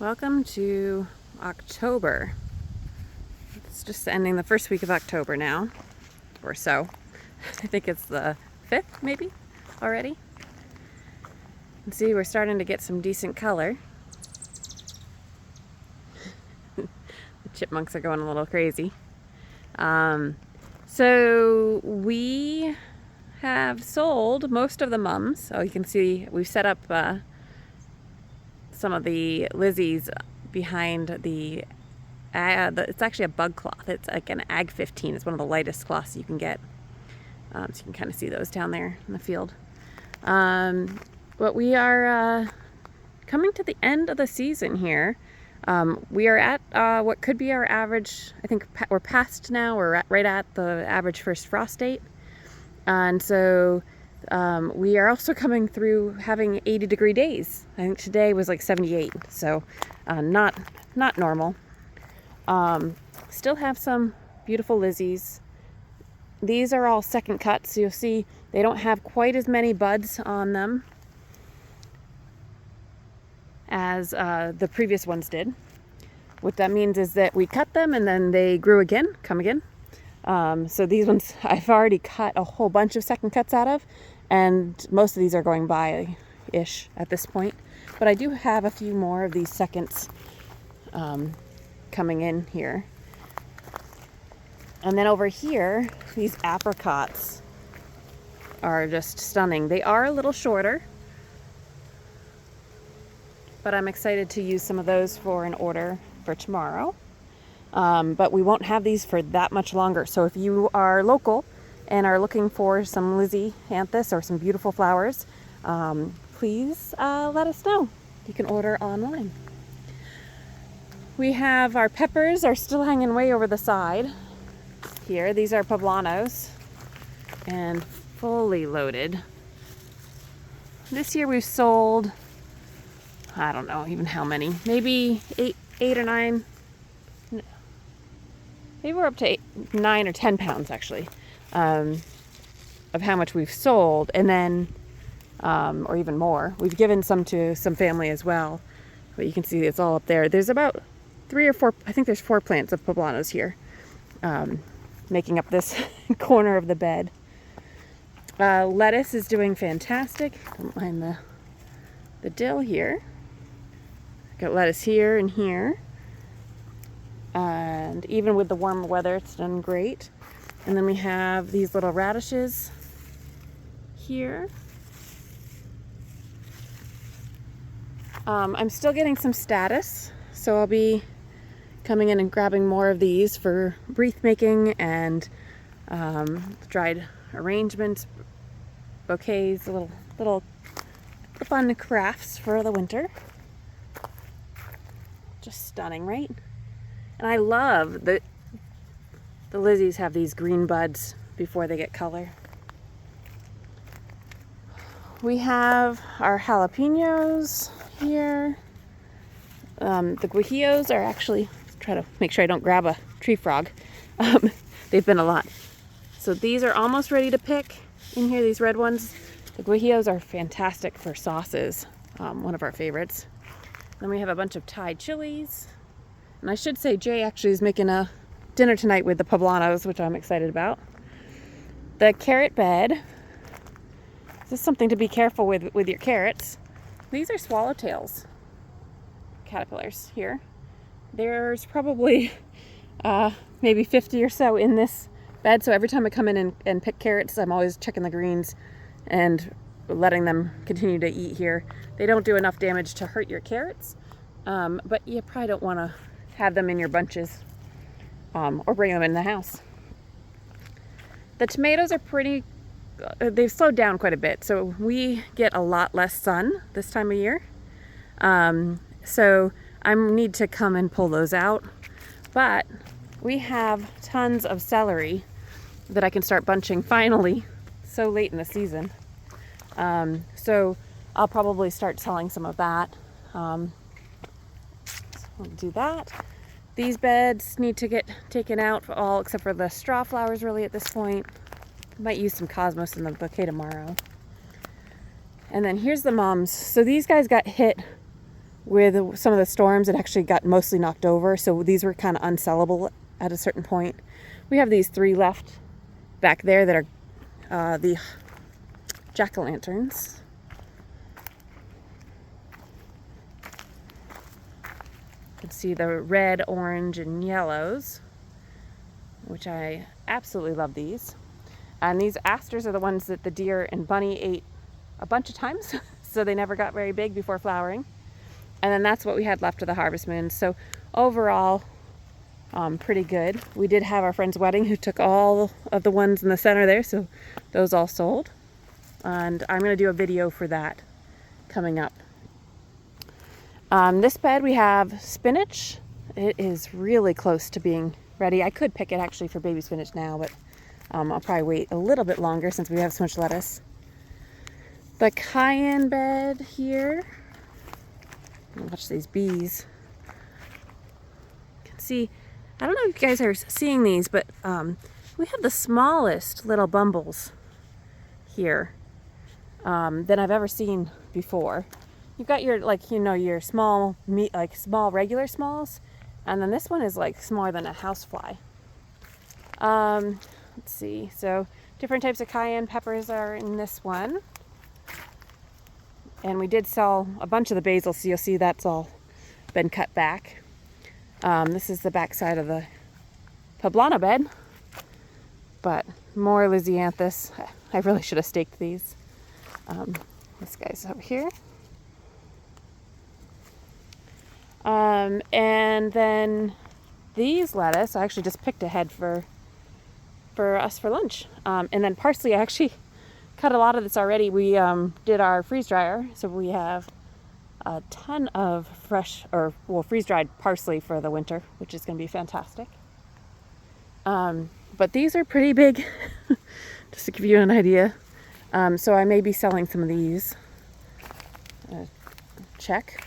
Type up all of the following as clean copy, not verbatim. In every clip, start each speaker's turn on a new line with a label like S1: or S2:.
S1: Welcome to October. It's just ending the first week of October now, or so. I think it's the 5th, maybe, already. And see, we're starting to get some decent color. The chipmunks are going a little crazy. So we have sold most of the mums. Oh, you can see we've set up some of the Lizzies behind the it's actually a bug cloth. It's like an Ag 15. It's one of the lightest cloths you can get. So you can kind of see those down there in the field. But we are coming to the end of the season here. We are at what could be our average. I think we're past now. We're right at the average first frost date. And so we are also coming through having 80-degree days. I think today was like 78, so not normal. Still have some beautiful Lizzies. These are all second cuts, so you'll see they don't have quite as many buds on them as the previous ones did. What that means is that we cut them and then they grew again, come again. So these ones I've already cut a whole bunch of second cuts out of, and most of these are going by-ish at this point. But I do have a few more of these seconds coming in here. And then over here, these apricots are just stunning. They are a little shorter, but I'm excited to use some of those for an order for tomorrow. But we won't have these for that much longer. So if you are local and are looking for some Lizzianthus or some beautiful flowers, please let us know. You can order online. We have our peppers are still hanging way over the side here. These are poblanos and fully loaded. This year we've sold, I don't know even how many, maybe eight or nine. Maybe we're up to 9 or 10 pounds actually, of how much we've sold, and then, or even more. We've given some to some family as well, but you can see it's all up there. There's about 3 or 4, I think there's 4 plants of poblanos here, making up this corner of the bed. Lettuce is doing fantastic. Don't mind the dill here. Got lettuce here and here. And even with the warmer weather, it's done great. And then we have these little radishes here. I'm still getting some status, so I'll be coming in and grabbing more of these for wreath making and dried arrangements, bouquets, little fun crafts for the winter. Just stunning, right? And I love that the Lizzies have these green buds before they get color. We have our jalapenos here. The guajillos are actually, try to make sure I don't grab a tree frog. They've been a lot. So these are almost ready to pick in here, these red ones. The guajillos are fantastic for sauces, one of our favorites. Then we have a bunch of Thai chilies. And I should say Jay actually is making a dinner tonight with the poblanos, which I'm excited about. The carrot bed. This is something to be careful with your carrots. These are swallowtails caterpillars here. There's probably maybe 50 or so in this bed. So every time I come in and pick carrots, I'm always checking the greens and letting them continue to eat here. They don't do enough damage to hurt your carrots, but you probably don't want to have them in your bunches or bring them in the house. The tomatoes are they've slowed down quite a bit, so we get a lot less sun this time of year. So I need to come and pull those out, but we have tons of celery that I can start bunching finally so late in the season. So I'll probably start selling some of that. We'll do that. These beds need to get taken out all except for the straw flowers really at this point. Might use some cosmos in the bouquet tomorrow. And then here's the mums. So these guys got hit with some of the storms, it actually got mostly knocked over. So these were kind of unsellable at a certain point. We have these 3 left back there that are the jack-o'-lanterns. You can see the red, orange, and yellows, which I absolutely love these. And these asters are the ones that the deer and bunny ate a bunch of times, so they never got very big before flowering. And then that's what we had left of the harvest moon. So overall, pretty good. We did have our friend's wedding who took all of the ones in the center there, so those all sold. And I'm going to do a video for that coming up. This bed we have spinach. It is really close to being ready. I could pick it actually for baby spinach now, but I'll probably wait a little bit longer since we have so much lettuce. The cayenne bed here. Watch these bees. You can see, I don't know if you guys are seeing these, but we have the smallest little bumbles here than I've ever seen before. You've got your, like, you know, your small meat, like small regular smalls, and then this one is like smaller than a housefly. Let's see, so different types of cayenne peppers are in this one. And we did sell a bunch of the basil, so you'll see that's all been cut back. This is the back side of the poblano bed, but more Lysianthus. I really should have staked these. This guy's over here. And then these lettuce, I actually just picked a head for us for lunch. And then parsley, I actually cut a lot of this already. We did our freeze dryer, so we have a ton of fresh, or well, freeze dried parsley for the winter, which is going to be fantastic. But these are pretty big, just to give you an idea. So I may be selling some of these. Check.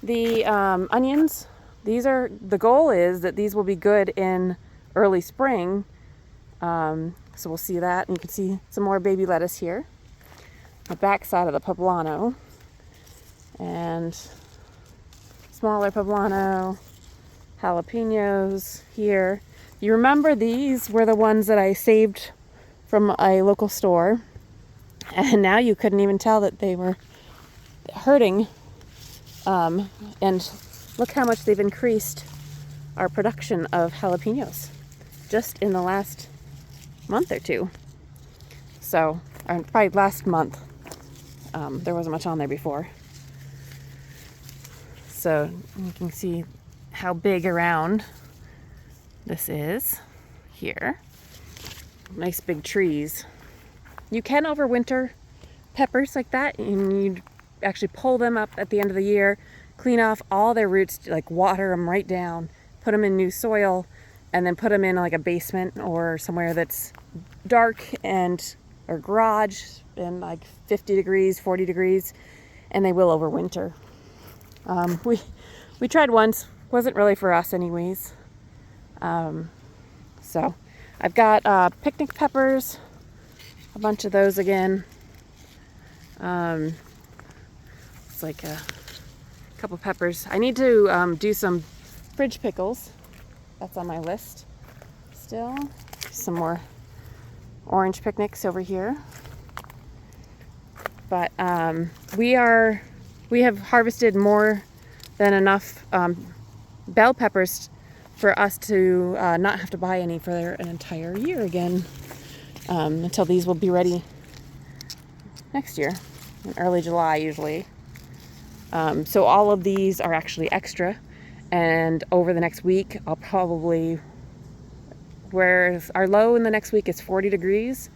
S1: The onions, the goal is that these will be good in early spring. So we'll see that, and you can see some more baby lettuce here. The back side of the poblano, and smaller poblano, jalapenos here. You remember these were the ones that I saved from a local store, and now you couldn't even tell that they were hurting. And look how much they've increased our production of jalapenos just in the last month or two. So, or probably last month. There wasn't much on there before. So you can see how big around this is here. Nice big trees. You can overwinter peppers like that, and you actually pull them up at the end of the year, clean off all their roots, like water them right down, put them in new soil, and then put them in like a basement or somewhere that's dark and or garage and like 50 degrees, 40 degrees, and they will overwinter. We tried once, wasn't really for us anyways. So I've got picnic peppers, a bunch of those again. It's like a couple peppers. I need to do some fridge pickles. That's on my list still. Some more orange picnics over here. But we have harvested more than enough bell peppers for us to not have to buy any for an entire year again, until these will be ready next year, in early July usually. So all of these are actually extra, and over the next week I'll probably, where our low in the next week is 40 degrees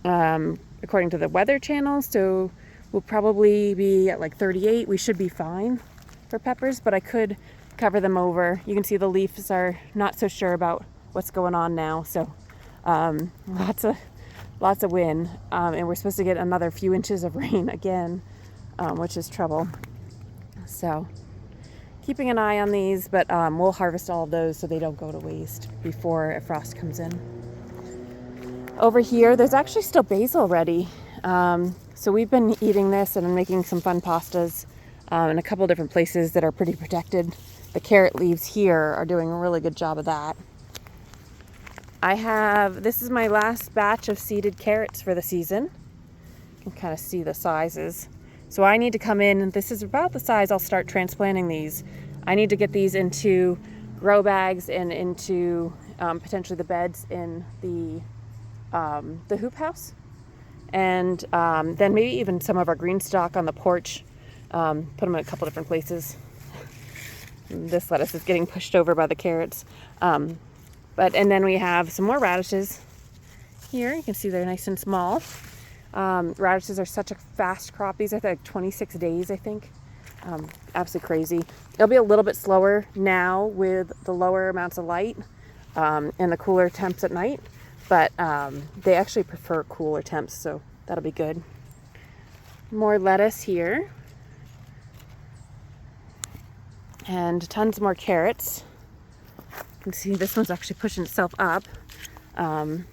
S1: according to the weather channel, so we'll probably be at like 38. We should be fine for peppers, but I could cover them over. You can see the leaves are not so sure about what's going on now, so lots of wind, and we're supposed to get another few inches of rain again, which is trouble. So keeping an eye on these, but we'll harvest all of those so they don't go to waste before a frost comes in. Over here, there's actually still basil ready. So we've been eating this and making some fun pastas. in a couple different places that are pretty protected. The carrot leaves here are doing a really good job of that. This is my last batch of seeded carrots for the season. You can kind of see the sizes. So I need to come in, and this is about the size I'll start transplanting these. I need to get these into grow bags and into potentially the beds in the hoop house. And then maybe even some of our green stock on the porch. Put them in a couple different places. This lettuce is getting pushed over by the carrots. And then we have some more radishes here. You can see they're nice and small. Radishes are such a fast crop. These are like 26 days, I think. Absolutely crazy. It'll be a little bit slower now with the lower amounts of light and the cooler temps at night, but they actually prefer cooler temps, so that'll be good. More lettuce here. And tons more carrots. You can see this one's actually pushing itself up. A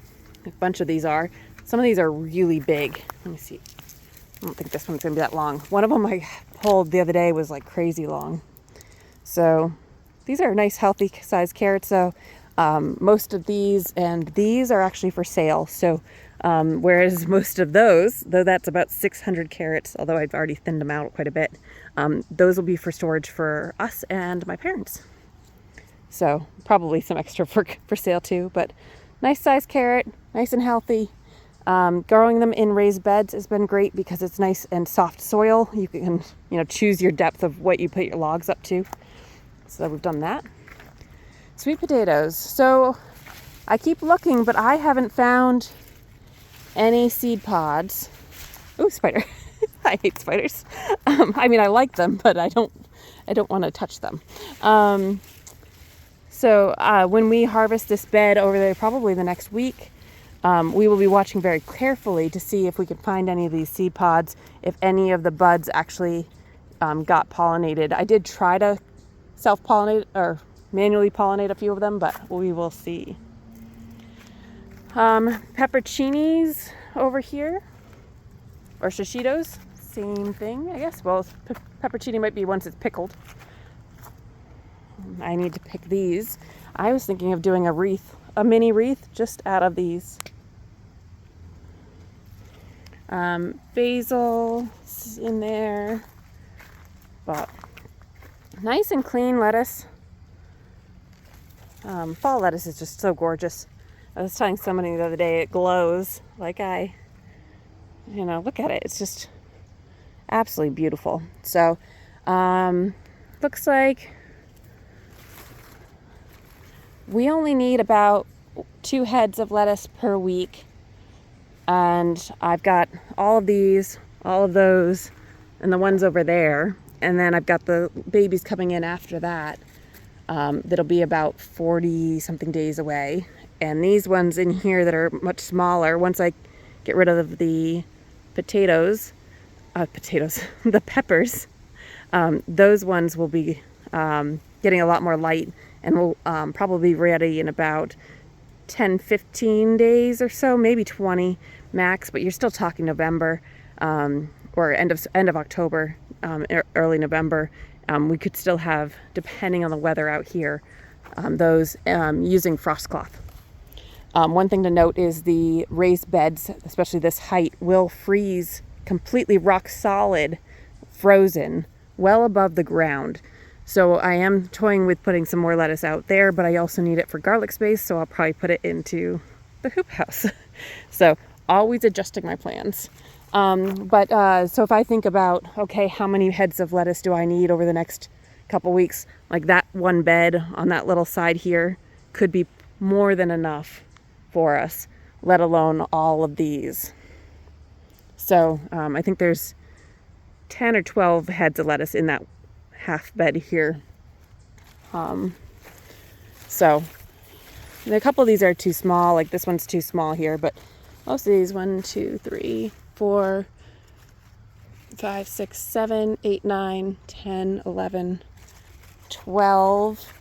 S1: bunch of these are. Some of these are really big. Let me see. I don't think this one's gonna be that long. One of them I pulled the other day was like crazy long. So these are nice healthy sized carrots. So most of these and these are actually for sale. So whereas most of those, though that's about 600 carrots, although I've already thinned them out quite a bit, those will be for storage for us and my parents. So probably some extra for sale too, but nice sized carrot, nice and healthy. Growing them in raised beds has been great because it's nice and soft soil. You can, choose your depth of what you put your logs up to. So we've done that. Sweet potatoes. So I keep looking, but I haven't found any seed pods. Ooh, spider. I hate spiders. I like them, but I don't want to touch them. So when we harvest this bed over there, probably the next week, we will be watching very carefully to see if we can find any of these seed pods, if any of the buds actually got pollinated. I did try to self-pollinate or manually pollinate a few of them, but we will see. Pepperoncinis over here, or shishitos, same thing, I guess. Well, pepperoncini might be once it's pickled. I need to pick these. I was thinking of doing a mini wreath just out of these. Basil in there, but nice and clean lettuce. Fall lettuce is just so gorgeous. I was telling somebody the other day, it glows like look at it. It's just absolutely beautiful. So, looks like we only need about 2 heads of lettuce per week. And I've got all of these, all of those, and the ones over there. And then I've got the babies coming in after that. That'll be about 40 something days away. And these ones in here that are much smaller, once I get rid of the the peppers, those ones will be getting a lot more light and will probably be ready in about 10-15 days or so, maybe 20 max, but you're still talking November or end of October, early November. We could still have, depending on the weather out here, those using frost cloth. One thing to note is the raised beds, especially this height, will freeze completely rock solid, frozen, well above the ground. So I am toying with putting some more lettuce out there, but I also need it for garlic space, so I'll probably put it into the hoop house. So always adjusting my plans. So if I think about, okay, how many heads of lettuce do I need over the next couple weeks? Like that one bed on that little side here could be more than enough for us, let alone all of these. So I think there's 10 or 12 heads of lettuce in that half bed here. So a couple of these are too small, like this one's too small here, but most of these 1, 2, 3, 4, 5, 6, 7, 8, 9, 10, 11, 12,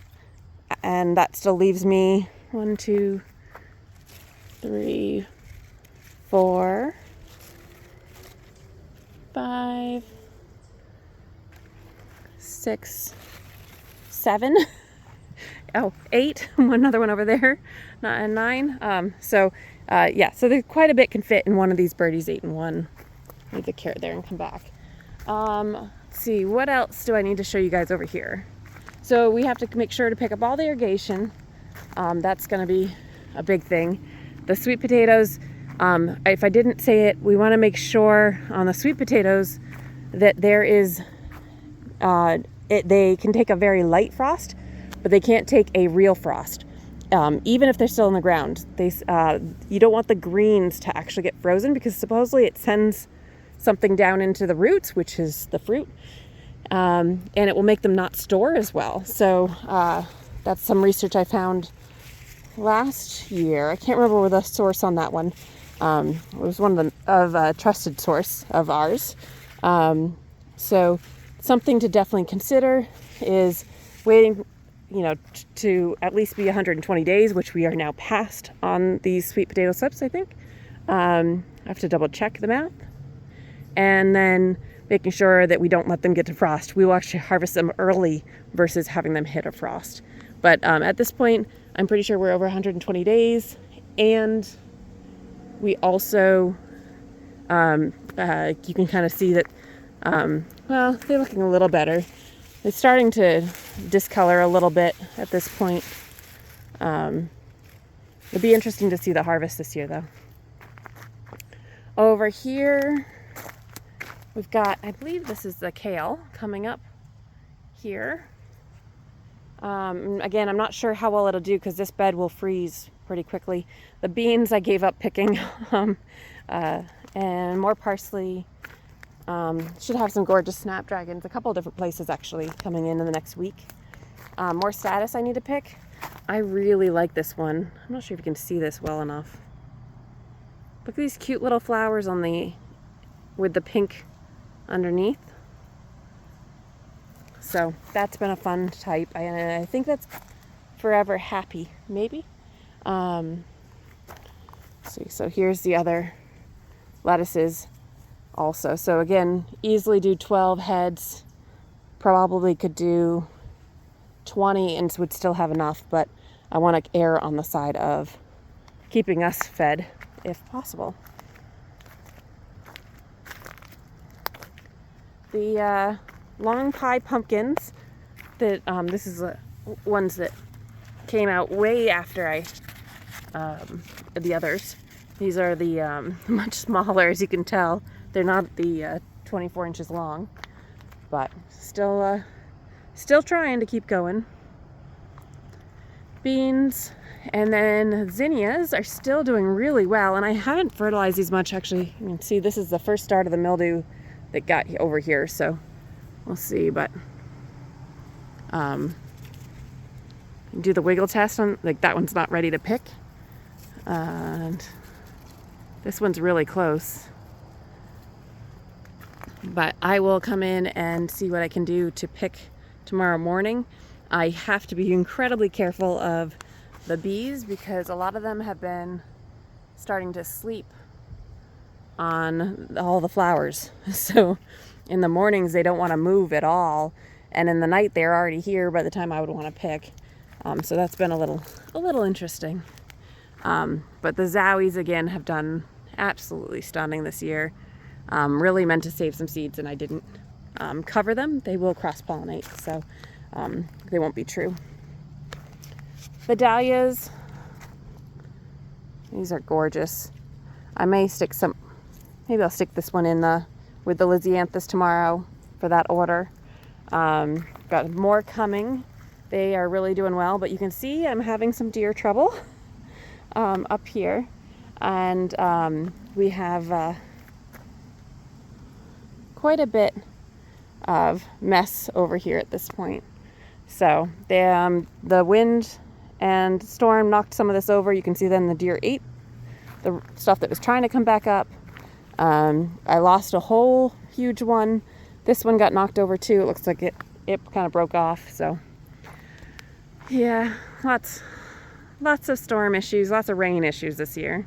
S1: and that still leaves me 1, 2, 3, 4, 5, 6, 7. Oh, 8. Another one over there, and 9. Yeah, so there's quite a bit can fit in one of these birdies, 8 and 1. Leave the carrot there and come back. Let's see, what else do I need to show you guys over here? So we have to make sure to pick up all the irrigation. That's going to be a big thing. The sweet potatoes, if I didn't say it, we want to make sure on the sweet potatoes that there is, they can take a very light frost, but they can't take a real frost. Even if they're still in the ground, you don't want the greens to actually get frozen, because supposedly it sends something down into the roots, which is the fruit, and it will make them not store as well. So that's some research I found last year. I can't remember the source on that one. It was one of a trusted source of ours. So something to definitely consider is waiting, to at least be 120 days, which we are now past on these sweet potato slips, I think. I have to double check the math. And then making sure that we don't let them get to frost. We will actually harvest them early versus having them hit a frost. But at this point, I'm pretty sure we're over 120 days. And we also, you can kind of see that, well, they're looking a little better. It's starting to discolor a little bit at this point. It'll be interesting to see the harvest this year, though. Over here, we've got, I believe this is the kale coming up here. Again, I'm not sure how well it'll do because this bed will freeze pretty quickly. The beans I gave up picking, and more parsley. Should have some gorgeous snapdragons, a couple of different places actually coming in the next week. More status I need to pick. I really like this one. I'm not sure if you can see this well enough. Look at these cute little flowers on with the pink underneath. So that's been a fun type. I think that's Forever Happy, maybe. See, so here's the other lettuces also. So again, easily do 12 heads. Probably could do 20 and would still have enough, but I want to err on the side of keeping us fed if possible. The long pie pumpkins, that this is ones that came out way after the others. These are the much smaller, as you can tell. They're not the 24 inches long, but still trying to keep going. Beans, and then zinnias are still doing really well, and I haven't fertilized these much actually. You can see this is the first start of the mildew that got over here, so we'll see. But do the wiggle test on, like, that one's not ready to pick, and this one's really close. But I will come in and see what I can do to pick tomorrow morning. I have to be incredibly careful of the bees because a lot of them have been starting to sleep on all the flowers. So in the mornings they don't want to move at all, and in the night they're already here by the time I would want to pick. So that's been a little interesting. But the zowies again have done absolutely stunning this year. Really meant to save some seeds and I didn't cover them. They will cross-pollinate, so they won't be true. The dahlias, these are gorgeous. I may stick maybe I'll stick this one in with the Lysianthus tomorrow for that order. Got more coming. They are really doing well, but you can see I'm having some deer trouble up here, and we have quite a bit of mess over here at this point. So the wind and storm knocked some of this over. You can see then the deer ate the stuff that was trying to come back up. I lost a whole huge one. This one got knocked over too. It looks like it kind of broke off. So yeah, lots of storm issues, lots of rain issues this year.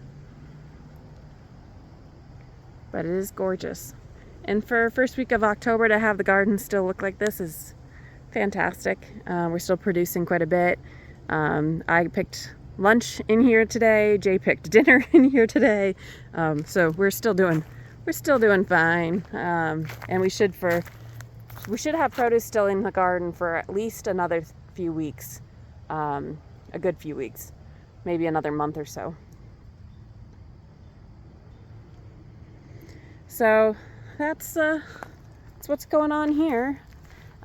S1: But it is gorgeous. And for first week of October to have the garden still look like this is fantastic. We're still producing quite a bit. I picked lunch in here today. Jay picked dinner in here today. So we're still doing fine. And we should have produce still in the garden for at least another few weeks. A good few weeks, maybe another month or so. So that's what's going on here.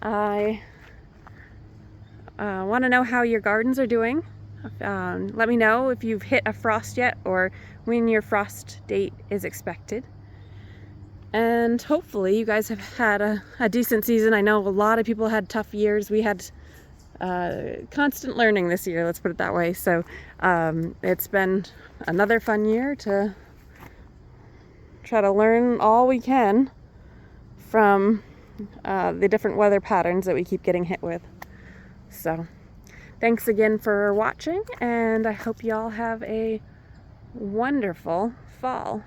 S1: I want to know how your gardens are doing. Let me know if you've hit a frost yet or when your frost date is expected. And hopefully you guys have had a decent season. I know a lot of people had tough years. We had constant learning this year, let's put it that way. So it's been another fun year to try to learn all we can from the different weather patterns that we keep getting hit with. So thanks again for watching, and I hope y'all have a wonderful fall.